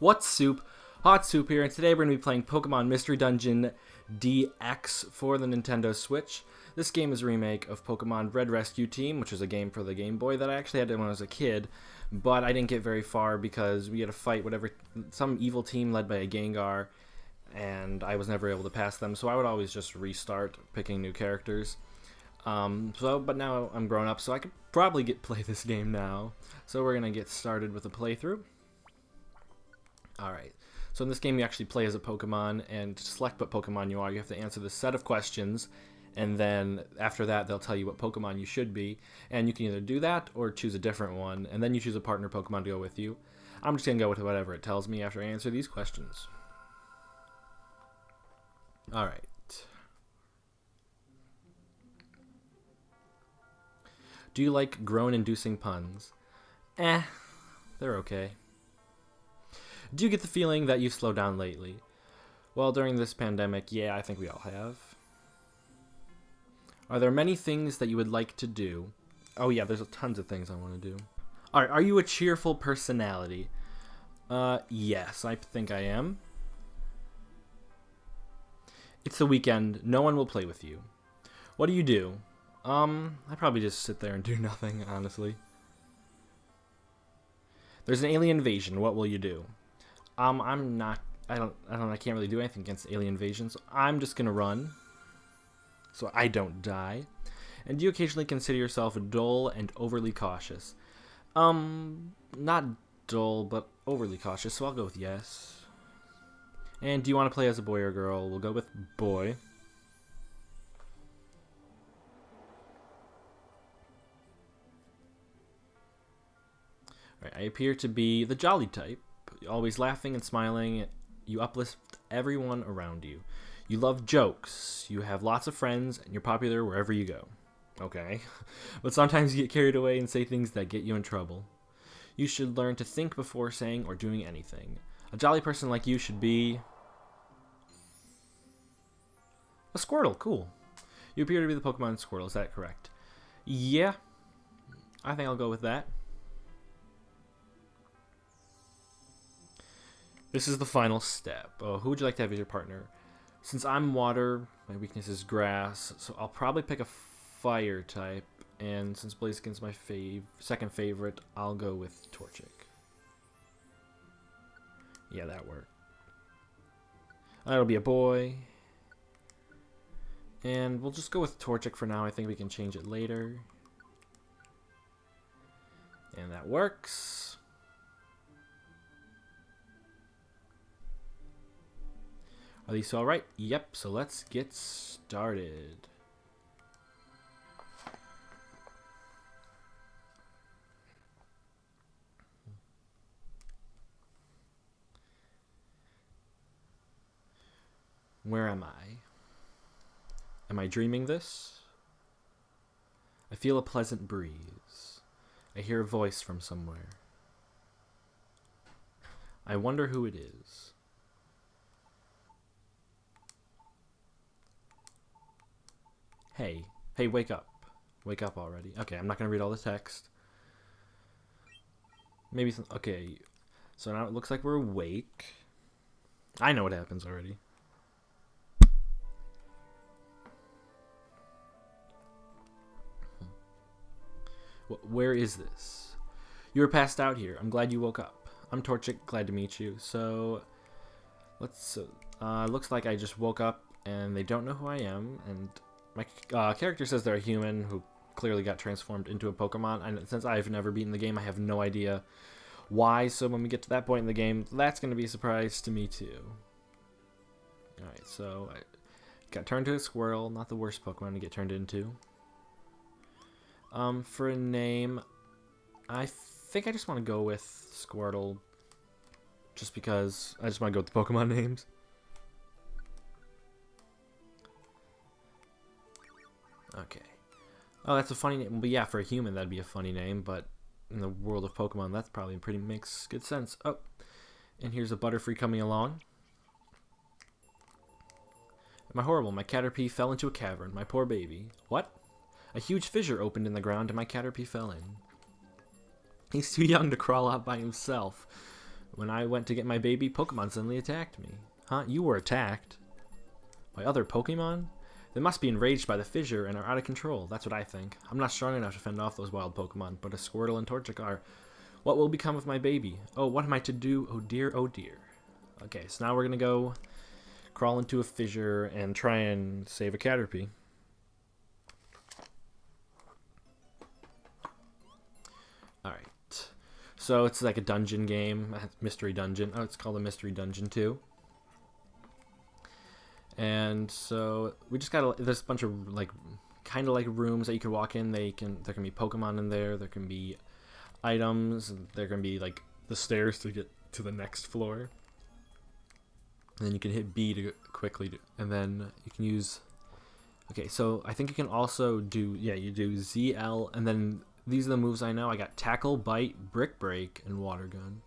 What's Soup? Hot Soup here, and today we're going to be playing Pokemon Mystery Dungeon DX for the Nintendo Switch. This game is a remake of Pokemon Red Rescue Team, which was a game for the Game Boy that I actually had when I was a kid, but I didn't get very far because we had to fight some evil team led by a Gengar, and I was never able to pass them, so I would always just restart picking new characters. But now I'm grown up, so I could probably play this game now. So we're going to get started with a playthrough. Alright, so in this game you actually play as a Pokemon, and to select what Pokemon you are, you have to answer this set of questions, and then after that they'll tell you what Pokemon you should be, and you can either do that or choose a different one, and then you choose a partner Pokemon to go with you. I'm just going to go with whatever it tells me after I answer these questions. Alright. Do you like groan-inducing puns? They're okay. Do you get the feeling that you've slowed down lately? Well, during this pandemic, yeah, I think we all have. Are there many things that you would like to do? Oh yeah, there's tons of things I want to do. Alright, are you a cheerful personality? Yes, I think I am. It's the weekend, no one will play with you. What do you do? I probably just sit there and do nothing, honestly. There's an alien invasion, what will you do? I can't really do anything against alien invasions. I'm just gonna run, so I don't die. And do you occasionally consider yourself dull and overly cautious? Not dull, but overly cautious, so I'll go with yes. And do you want to play as a boy or girl? We'll go with boy. Right, I appear to be the jolly type. Always laughing and smiling, you uplift everyone around you. You love jokes, you have lots of friends, and you're popular wherever you go. Okay, but sometimes you get carried away and say things that get you in trouble. You should learn to think before saying or doing anything. A jolly person like you should be a Squirtle, cool. You appear to be the Pokemon Squirtle, is that correct? Yeah, I think I'll go with that. This is the final step. Who would you like to have as your partner? Since I'm water, my weakness is grass, so I'll probably pick a fire type. And since Blaziken's my second favorite, I'll go with Torchic. Yeah, that worked. That'll be a boy. And we'll just go with Torchic for now. I think we can change it later. And that works. Are these all right? Yep, so let's get started. Where am I? Am I dreaming this? I feel a pleasant breeze. I hear a voice from somewhere. I wonder who it is. Hey, wake up. Wake up already. Okay, I'm not going to read all the text. Maybe some... Okay, so now it looks like we're awake. I know what happens already. Where is this? You were passed out here. I'm glad you woke up. I'm Torchic, glad to meet you. So, looks like I just woke up and they don't know who I am, and my character says they're a human who clearly got transformed into a Pokemon, and since I've never beaten the game, I have no idea why, so when we get to that point in the game, that's going to be a surprise to me too. Alright, so I got turned to a Squirrel, not the worst Pokemon to get turned into. For a name, I think I just want to go with Squirtle, just because I just want to go with the Pokemon names. Okay. Oh, that's a funny name. But yeah, for a human, that'd be a funny name. But in the world of Pokemon, that's probably makes good sense. Oh, and here's a Butterfree coming along. Am I horrible? My Caterpie fell into a cavern. My poor baby. What? A huge fissure opened in the ground and my Caterpie fell in. He's too young to crawl out by himself. When I went to get my baby, Pokemon suddenly attacked me. Huh? You were attacked? By other Pokemon? They must be enraged by the fissure and are out of control. That's what I think. I'm not strong enough to fend off those wild Pokemon, but a Squirtle and Torchic are. What will become of my baby? Oh, what am I to do? Oh dear, oh dear. Okay, so now we're going to go crawl into a fissure and try and save a Caterpie. Alright. So it's like a dungeon game, a mystery dungeon. Oh, it's called a mystery dungeon too. And so we just got there's a bunch of like kind of like rooms that you can walk in. There can be Pokemon in there. There can be items. There can be like the stairs to get to the next floor. And then you can hit B to quickly, and then you can use. Okay, so I think you can also do you do ZL, and then these are the moves I know. I got Tackle, Bite, Brick Break, and Water Gun.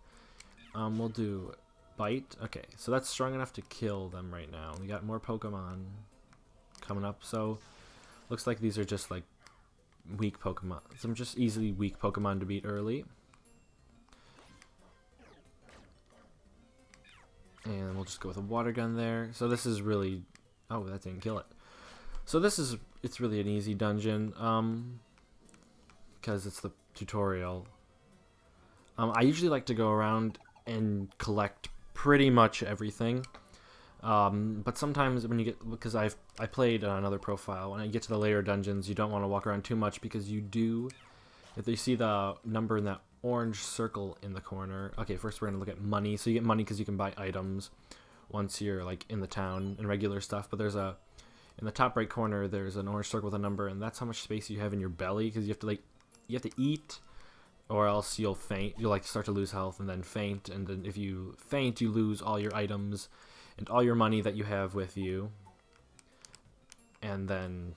We'll do Bite. Okay, so that's strong enough to kill them right now. We got more Pokemon coming up, so looks like these are just like weak Pokemon. Some just easily weak Pokemon to beat early. And we'll just go with a Water Gun there. So this is really... Oh, that didn't kill it. So it's really an easy dungeon. Because it's the tutorial. I usually like to go around and collect pretty much everything. But sometimes when you get... Because I played on another profile. When I get to the later dungeons, you don't want to walk around too much because you do... If you see the number in that orange circle in the corner. Okay, first we're going to look at money. So you get money because you can buy items once you're like in the town and regular stuff. But there's a... In the top right corner, there's an orange circle with a number, and that's how much space you have in your belly, because you have to eat, or else you'll faint. You'll like start to lose health and then faint, and then if you faint, you lose all your items and all your money that you have with you. And then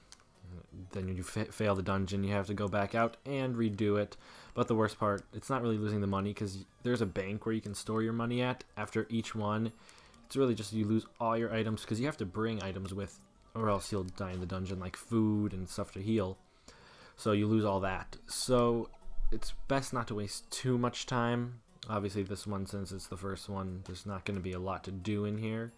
you fail the dungeon. You have to go back out and redo it. But the worst part, it's not really losing the money, because there's a bank where you can store your money at after each one. It's really just you lose all your items, because you have to bring items with, or else you'll die in the dungeon, like food and stuff to heal. So you lose all that. So it's best not to waste too much time. Obviously this one, since it's the first one, there's not going to be a lot to do in here.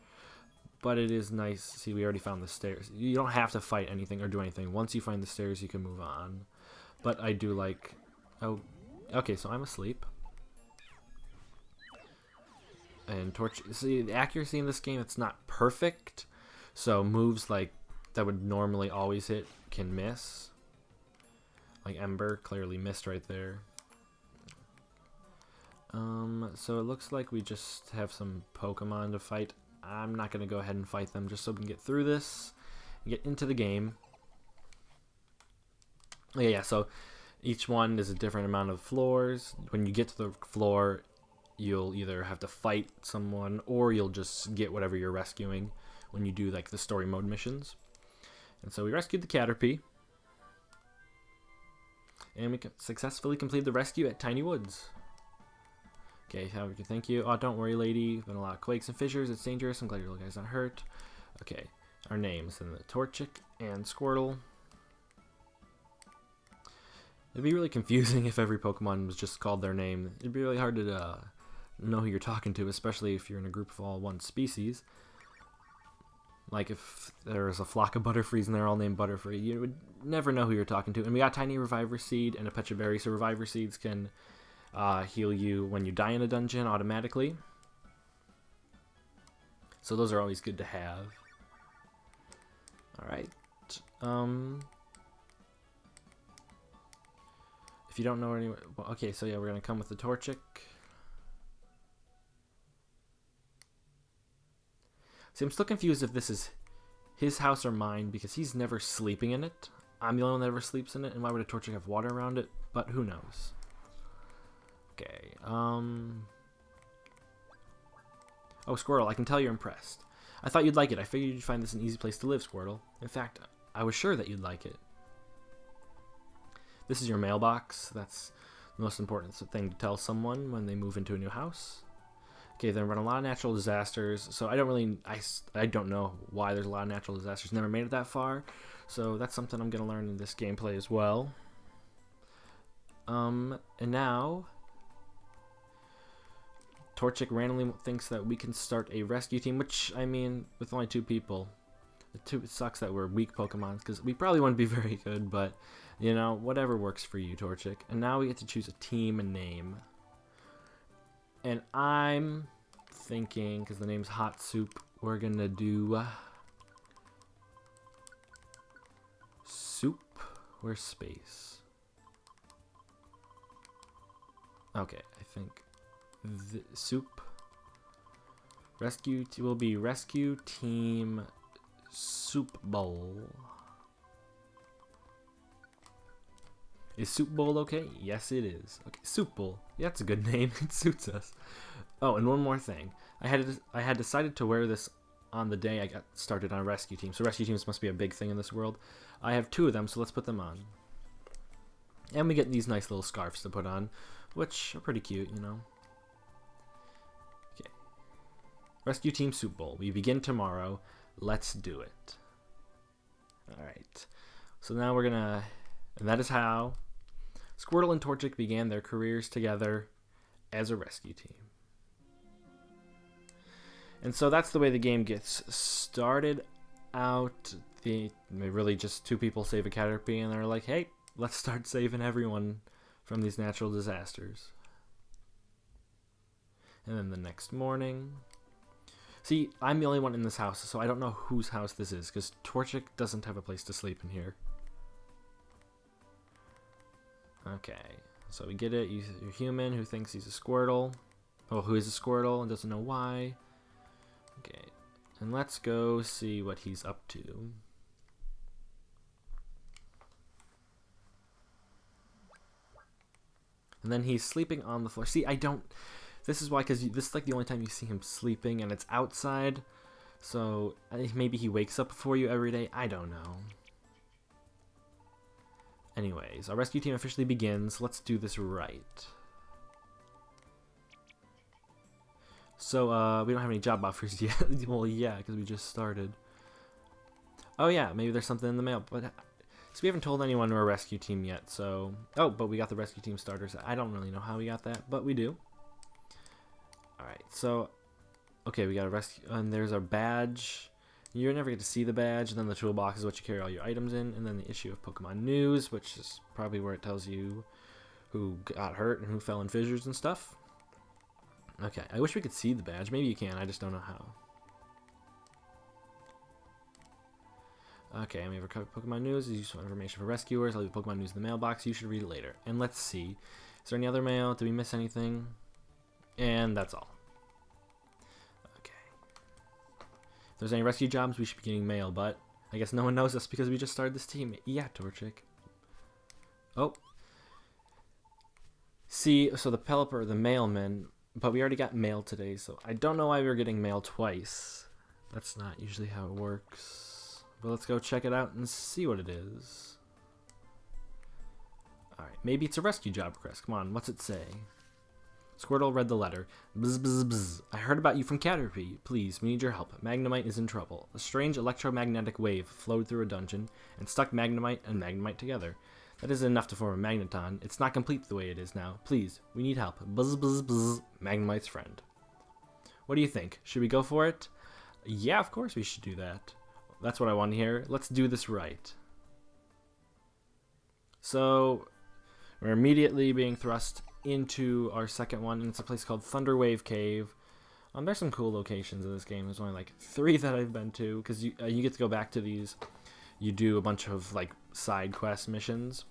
But it is nice. See, we already found the stairs. You don't have to fight anything or do anything. Once you find the stairs, you can move on. But I do like... Oh, okay, so I'm asleep. And see, the accuracy in this game, it's not perfect. So moves like that would normally always hit can miss. Like Ember clearly missed right there. So it looks like we just have some Pokemon to fight. I'm not going to go ahead and fight them just so we can get through this and get into the game. Yeah, so each one is a different amount of floors. When you get to the floor, you'll either have to fight someone or you'll just get whatever you're rescuing when you do like the story mode missions. And so we rescued the Caterpie. And we successfully completed the rescue at Tiny Woods. Okay, how we can thank you. Oh, don't worry, lady. Been a lot of quakes and fissures. It's dangerous. I'm glad your little guy's not hurt. Okay, our names and the Torchic and Squirtle. It'd be really confusing if every Pokemon was just called their name. It'd be really hard to know who you're talking to, especially if you're in a group of all one species. Like if there's a flock of Butterfrees and they're all named Butterfree, you would never know who you're talking to. And we got Tiny Reviver Seed and a Pecha Berry, so Reviver Seeds can heal you when you die in a dungeon automatically. So those are always good to have. Alright. If you don't know anywhere... Well, okay, so yeah, we're going to come with the Torchic. See, I'm still confused if this is his house or mine, because he's never sleeping in it. I'm the only one that ever sleeps in it, and why would a Torchic have water around it? But who knows? Okay, Oh, Squirtle, I can tell you're impressed. I thought you'd like it. I figured you'd find this an easy place to live, Squirtle. In fact, I was sure that you'd like it. This is your mailbox. That's the most important thing to tell someone when they move into a new house. Okay, there have been a lot of natural disasters, so I don't know why there's a lot of natural disasters. Never made it that far, so that's something I'm going to learn in this gameplay as well. And now, Torchic randomly thinks that we can start a rescue team, which, I mean, with only 2 people, it sucks that we're weak Pokemon, because we probably wouldn't be very good, but, you know, whatever works for you, Torchic. And now we get to choose a team name. And I'm thinking, because the name's Hot Soup, we're going to do Soup. Where's space? Okay, I think Soup. Rescue will be Rescue Team Soup Bowl. Is Soup Bowl okay? Yes, it is. Okay, Soup Bowl. Yeah, that's a good name. It suits us. Oh, and one more thing. I had decided to wear this on the day I got started on Rescue Team. So Rescue Teams must be a big thing in this world. I have 2 of them, so let's put them on. And we get these nice little scarves to put on, which are pretty cute, you know. Okay. Rescue Team Soup Bowl. We begin tomorrow. Let's do it. Alright. So now we're gonna... And that is how Squirtle and Torchic began their careers together as a rescue team. And so that's the way the game gets started out. Really just 2 people save a Caterpie, and they're like, hey, let's start saving everyone from these natural disasters. And then the next morning... See, I'm the only one in this house, so I don't know whose house this is, because Torchic doesn't have a place to sleep in here. Okay, so we get it. You're human who thinks he's a Squirtle. Oh, who is a Squirtle and doesn't know why. Okay, and let's go see what he's up to. And then he's sleeping on the floor. See, I don't... This is why, because this is like the only time you see him sleeping, and it's outside. So I think maybe he wakes up before you every day. I don't know. Anyways, our rescue team officially begins. Let's do this right. So, we don't have any job offers yet. Well, yeah, because we just started. Oh, yeah, maybe there's something in the mail. But so we haven't told anyone we're a rescue team yet, so... Oh, but we got the rescue team starters. I don't really know how we got that, but we do. Alright, so... Okay, we got a rescue... And there's our badge. You never get to see the badge, and then the toolbox is what you carry all your items in, and then the issue of Pokemon News, which is probably where it tells you who got hurt and who fell in fissures and stuff. Okay, I wish we could see the badge. Maybe you can, I just don't know how. Okay, and we have recovered Pokemon News. Is useful information for rescuers. I'll leave Pokemon News in the mailbox. You should read it later. And let's see. Is there any other mail? Did we miss anything? And that's all. If there's any rescue jobs, we should be getting mail, but I guess no one knows us because we just started this team. Yeah, Torchic. Oh. See, so the Pelipper, the mailman, but we already got mail today, so I don't know why we were getting mail twice. That's not usually how it works. But let's go check it out and see what it is. Alright, maybe it's a rescue job request. Come on, what's it say? Squirtle read the letter. Bzz, bzz, bzz. I heard about you from Caterpie. Please, we need your help. Magnemite is in trouble. A strange electromagnetic wave flowed through a dungeon and stuck Magnemite and Magnemite together. That isn't enough to form a Magneton. It's not complete the way it is now. Please, we need help. Bzz, bzz, bzz. Magnemite's friend. What do you think? Should we go for it? Yeah, of course we should do that. That's what I want to hear. Let's do this right. So, we're immediately being thrust into our second one, and it's a place called Thunderwave Cave. There's some cool locations in this game. There's only like 3 that I've been to, because you get to go back to these. You do a bunch of like side quest missions,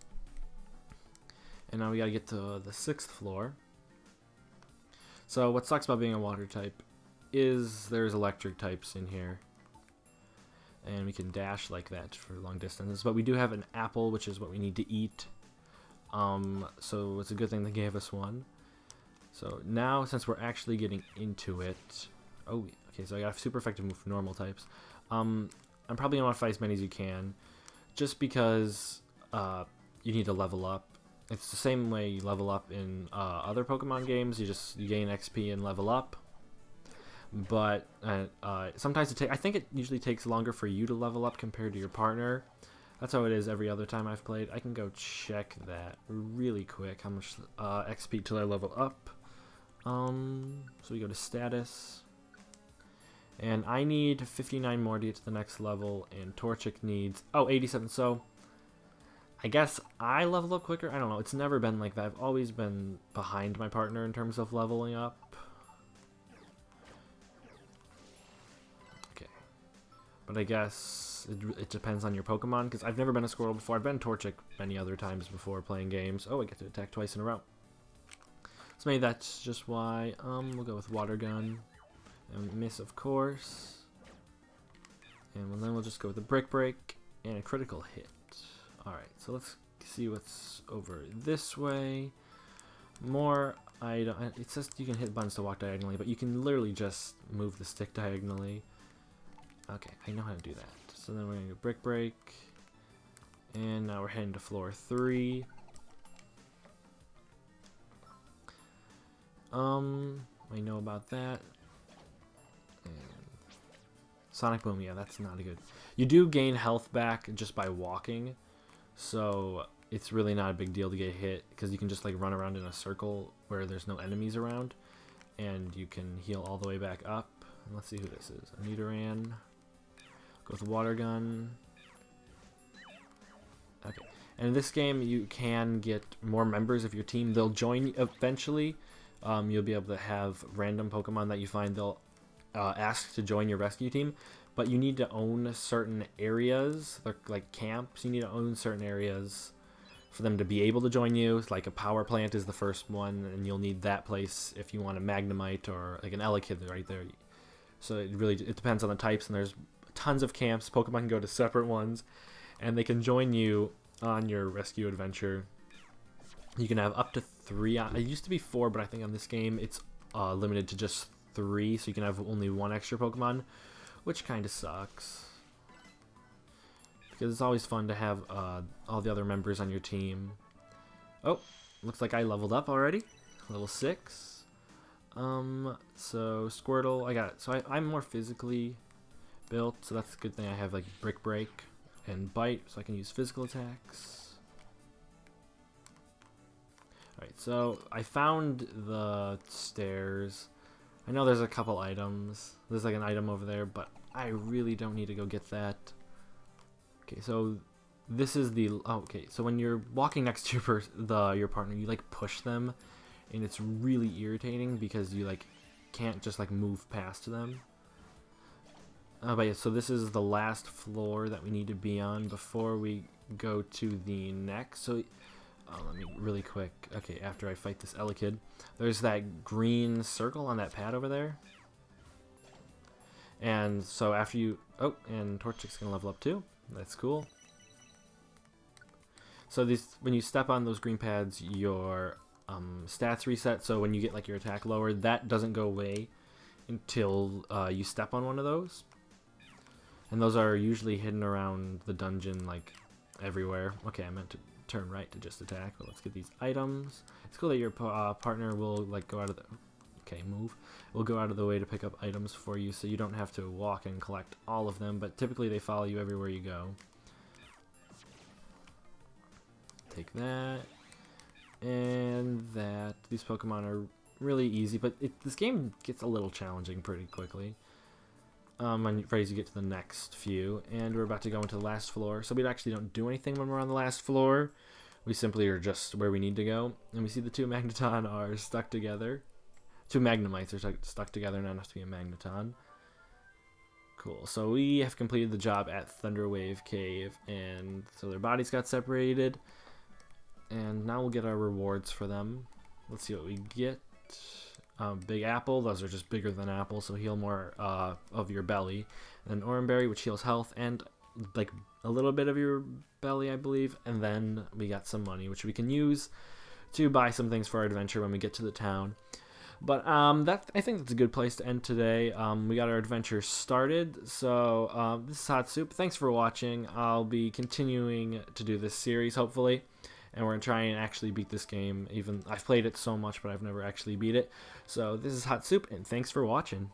and now we gotta get to the 6th floor. So what sucks about being a water type is there's electric types in here, and we can dash like that for long distances, but we do have an apple, which is what we need to eat. So it's a good thing they gave us one. So now, since we're actually getting into it... Oh, okay, so I got a super effective move for normal types. I'm probably going to want to fight as many as you can, just because you need to level up. It's the same way you level up in other Pokemon games. You gain XP and level up. But sometimes I think it usually takes longer for you to level up compared to your partner. That's how it is every other time I've played. I can go check that really quick. How much XP till I level up? So we go to status. And I need 59 more to get to the next level, and Torchic needs, 87, so I guess I level up quicker. I don't know, it's never been like that. I've always been behind my partner in terms of leveling up. Okay. But I guess it depends on your Pokemon, because I've never been a Squirtle before. I've been Torchic many other times before playing games. Oh, I get to attack twice in a row. So maybe that's just why. We'll go with Water Gun. And miss, of course. And then we'll just go with a Brick Break and a critical hit. Alright, so let's see what's over this way. More item. It says you can hit buttons to walk diagonally, but you can literally just move the stick diagonally. Okay, I know how to do that. So then we're going to go Brick Break. And now we're heading to floor 3. I know about that. Sonic Boom, yeah, that's not a good. You do gain health back just by walking, so it's really not a big deal to get hit, because you can just like run around in a circle where there's no enemies around, and you can heal all the way back up. And let's see who this is. Nidoran. Go with Water Gun. Okay. And in this game, you can get more members of your team. They'll join eventually. You'll be able to have random Pokemon that you find. They'll ask to join your rescue team, but you need to own certain areas. They're like camps. You need to own certain areas for them to be able to join you. Like a power plant is the first one, and you'll need that place if you want a Magnemite or like an Elekid right there. So it depends on the types, and there's tons of camps. Pokemon can go to separate ones, and they can join you on your rescue adventure. You can have up to 3. It used to be 4, but I think on this game it's limited to just 3, so you can have only 1 extra Pokemon, which kind of sucks. Because it's always fun to have all the other members on your team. Oh, looks like I leveled up already. Level 6. So Squirtle, I got it. So I'm more physically built, so that's a good thing. I have like Brick Break and Bite, so I can use physical attacks. Alright, so I found the stairs. I know there's a couple items. There's like an item over there, but I really don't need to go get that. Okay, so this is the... Oh, okay, so when you're walking next to your partner, you like push them, and it's really irritating because you like can't just like move past them. But yeah, so this is the last floor that we need to be on before we go to the next. So let me really quick. Okay, after I fight this Elekid, there's that green circle on that pad over there. And so after you... Oh, and Torchic's gonna level up too. That's cool. So these, when you step on those green pads, your stats reset. So when you get like your attack lowered, that doesn't go away until you step on one of those. And those are usually hidden around the dungeon, like everywhere. Okay, I meant to turn right to just attack, but let's get these items. It's cool that your partner will like go out of the... Okay, move. Will go out of the way to pick up items for you, so you don't have to walk and collect all of them, but typically they follow you everywhere you go. Take that. And that. These Pokemon are really easy, but this game gets a little challenging pretty quickly. As you get to the next few, and we're about to go into the last floor. So we actually don't do anything when we're on the last floor. We simply are just where we need to go. And we see the 2 Magneton are stuck together. 2 Magnemites are stuck together, not enough to be a Magneton. Cool. So we have completed the job at Thunderwave Cave, and so their bodies got separated. And now we'll get our rewards for them. Let's see what we get. Big Apple, those are just bigger than Apple, so heal more of your belly. And then Oranberry, which heals health and like a little bit of your belly, I believe. And then we got some money, which we can use to buy some things for our adventure when we get to the town. But I think that's a good place to end today. We got our adventure started, so this is Hot Soup. Thanks for watching. I'll be continuing to do this series, hopefully. And we're going to try and actually beat this game. Even I've played it so much, but I've never actually beat it. So this is Hot Soup, and thanks for watching.